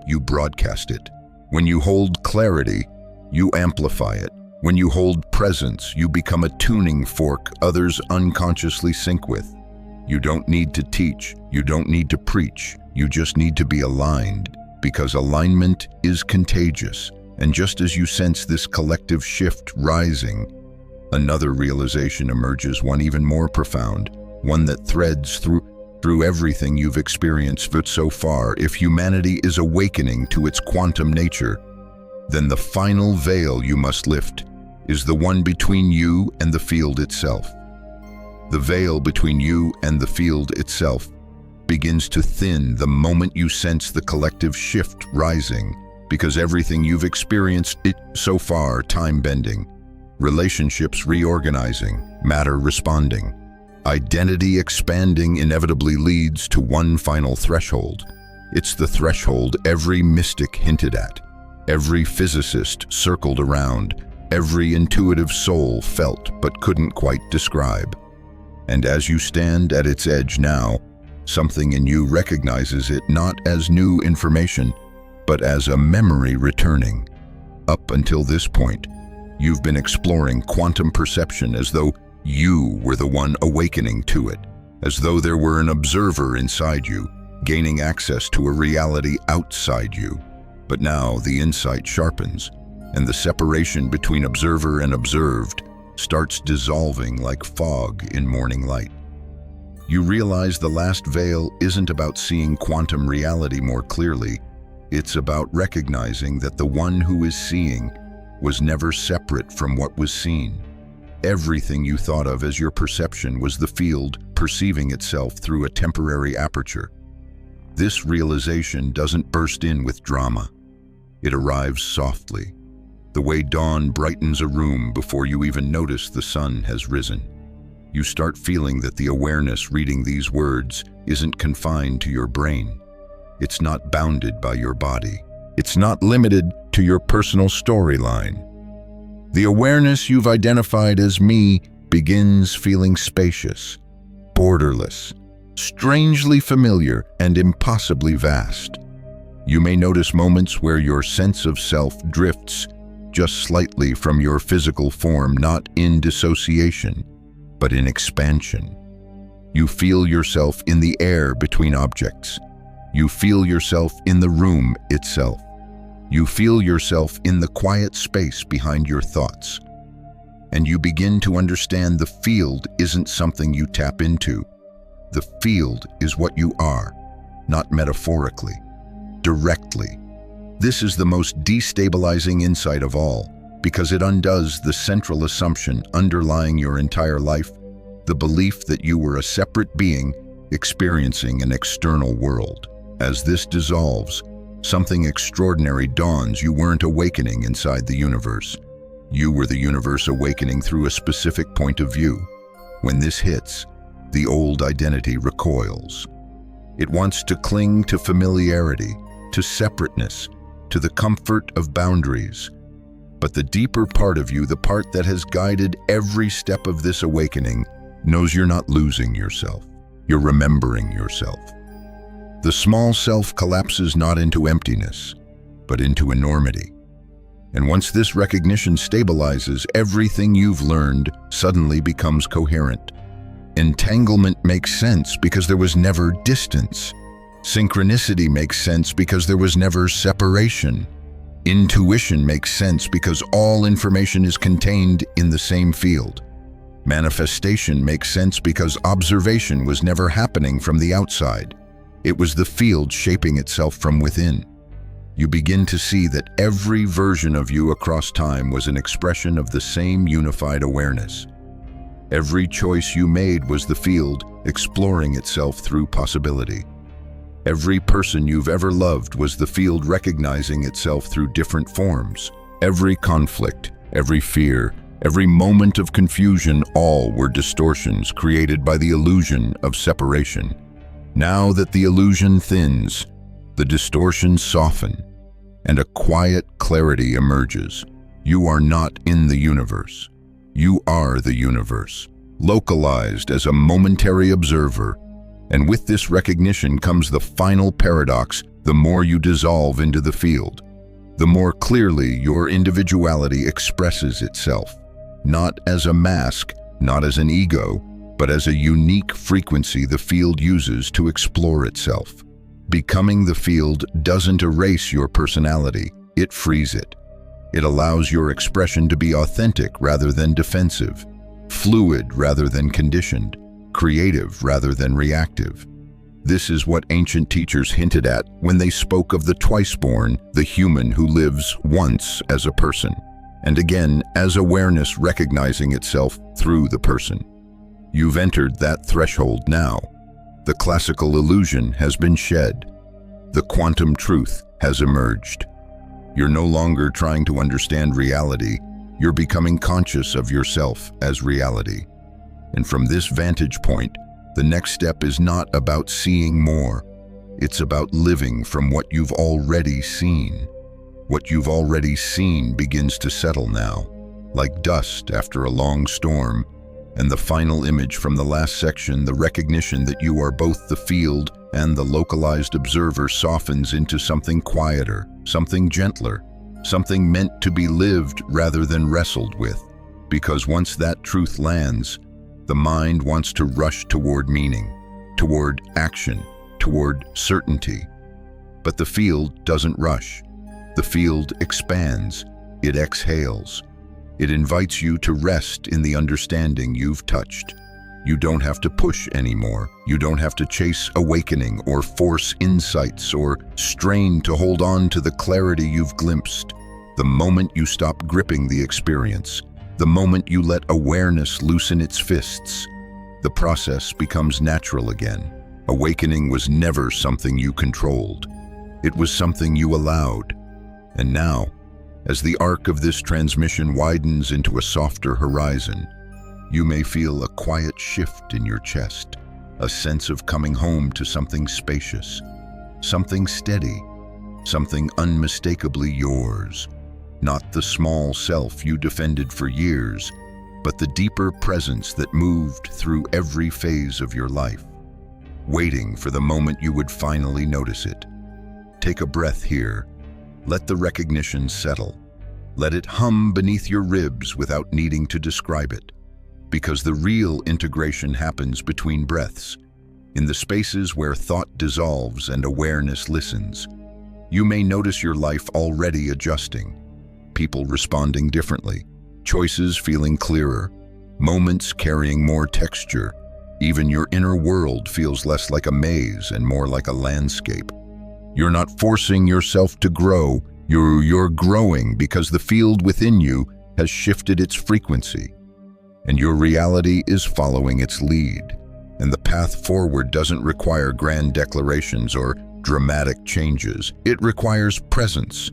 you broadcast it. When you hold clarity, you amplify it. When you hold presence, you become a tuning fork others unconsciously sync with. You don't need to teach, you don't need to preach, you just need to be aligned, because alignment is contagious. And just as you sense this collective shift rising, another realization emerges, one even more profound, one that threads through everything you've experienced so far. If humanity is awakening to its quantum nature, then the final veil you must lift is the one between you and the field itself. The veil between you and the field itself begins to thin the moment you sense the collective shift rising, because everything you've experienced so far, time bending, relationships reorganizing, matter responding, identity expanding, inevitably leads to one final threshold. It's the threshold every mystic hinted at, every physicist circled around, every intuitive soul felt but couldn't quite describe. And as you stand at its edge now, something in you recognizes it not as new information, but as a memory returning. Up until this point, you've been exploring quantum perception as though you were the one awakening to it, as though there were an observer inside you, gaining access to a reality outside you. But now the insight sharpens, and the separation between observer and observed starts dissolving like fog in morning light. You realize the last veil isn't about seeing quantum reality more clearly. It's about recognizing that the one who is seeing was never separate from what was seen. Everything you thought of as your perception was the field perceiving itself through a temporary aperture. This realization doesn't burst in with drama. It arrives softly, the way dawn brightens a room before you even notice the sun has risen. You start feeling that the awareness reading these words isn't confined to your brain. It's not bounded by your body. It's not limited to your personal storyline. The awareness you've identified as me begins feeling spacious, borderless, strangely familiar, and impossibly vast. You may notice moments where your sense of self drifts just slightly from your physical form, not in dissociation, but in expansion. You feel yourself in the air between objects. You feel yourself in the room itself. You feel yourself in the quiet space behind your thoughts. And you begin to understand the field isn't something you tap into. The field is what you are, not metaphorically, directly. This is the most destabilizing insight of all, because it undoes the central assumption underlying your entire life, the belief that you were a separate being experiencing an external world. As this dissolves, something extraordinary dawns. You weren't awakening inside the universe. You were the universe awakening through a specific point of view. When this hits, the old identity recoils. It wants to cling to familiarity, to separateness, to the comfort of boundaries. But the deeper part of you, the part that has guided every step of this awakening, knows you're not losing yourself. You're remembering yourself. The small self collapses not into emptiness, but into enormity. And once this recognition stabilizes, everything you've learned suddenly becomes coherent. Entanglement makes sense because there was never distance. Synchronicity makes sense because there was never separation. Intuition makes sense because all information is contained in the same field. Manifestation makes sense because observation was never happening from the outside. It was the field shaping itself from within. You begin to see that every version of you across time was an expression of the same unified awareness. Every choice you made was the field exploring itself through possibility. Every person you've ever loved was the field recognizing itself through different forms. Every conflict, every fear, every moment of confusion, all were distortions created by the illusion of separation. Now that the illusion thins, the distortions soften, and a quiet clarity emerges. You are not in the universe. You are the universe, localized as a momentary observer. And with this recognition comes the final paradox: the more you dissolve into the field, the more clearly your individuality expresses itself, not as a mask, not as an ego, but as a unique frequency the field uses to explore itself. Becoming the field doesn't erase your personality, it frees it. It allows your expression to be authentic rather than defensive, fluid rather than conditioned, creative rather than reactive. This is what ancient teachers hinted at when they spoke of the twice-born, the human who lives once as a person, and again as awareness recognizing itself through the person. You've entered that threshold now. The classical illusion has been shed. The quantum truth has emerged. You're no longer trying to understand reality. You're becoming conscious of yourself as reality. And from this vantage point, the next step is not about seeing more. It's about living from what you've already seen. What you've already seen begins to settle now, like dust after a long storm. And the final image from the last section, the recognition that you are both the field and the localized observer, softens into something quieter, something gentler, something meant to be lived rather than wrestled with. Because once that truth lands, the mind wants to rush toward meaning, toward action, toward certainty. But the field doesn't rush. The field expands, it exhales. It invites you to rest in the understanding you've touched. You don't have to push anymore. You don't have to chase awakening or force insights or strain to hold on to the clarity you've glimpsed. The moment you stop gripping the experience, the moment you let awareness loosen its fists, the process becomes natural again. Awakening was never something you controlled. It was something you allowed. And now, as the arc of this transmission widens into a softer horizon, you may feel a quiet shift in your chest, a sense of coming home to something spacious, something steady, something unmistakably yours. Not the small self you defended for years, but the deeper presence that moved through every phase of your life, waiting for the moment you would finally notice it. Take a breath here. Let the recognition settle. Let it hum beneath your ribs without needing to describe it. Because the real integration happens between breaths, in the spaces where thought dissolves and awareness listens. You may notice your life already adjusting, people responding differently, choices feeling clearer, moments carrying more texture. Even your inner world feels less like a maze and more like a landscape. You're not forcing yourself to grow, you're growing because the field within you has shifted its frequency, and your reality is following its lead. And the path forward doesn't require grand declarations or dramatic changes. It requires presence,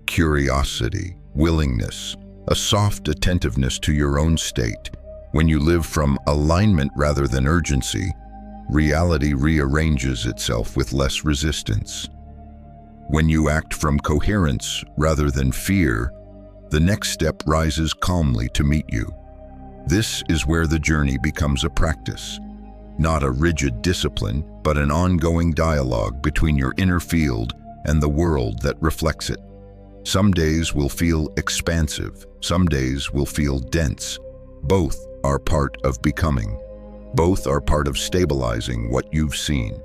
curiosity, willingness, a soft attentiveness to your own state. When you live from alignment rather than urgency, reality rearranges itself with less resistance. When you act from coherence rather than fear, the next step rises calmly to meet you. This is where the journey becomes a practice, not a rigid discipline, but an ongoing dialogue between your inner field and the world that reflects it. Some days will feel expansive, some days will feel dense. Both are part of becoming. Both are part of stabilizing what you've seen.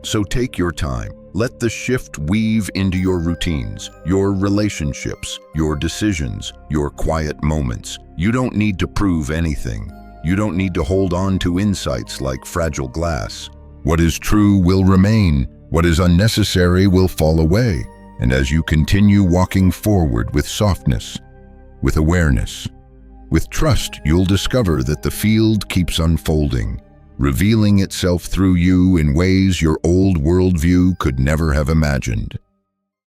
So take your time. Let the shift weave into your routines, your relationships, your decisions, your quiet moments. You don't need to prove anything. You don't need to hold on to insights like fragile glass. What is true will remain. What is unnecessary will fall away. And as you continue walking forward with softness, with awareness, with trust, you'll discover that the field keeps unfolding, revealing itself through you in ways your old worldview could never have imagined.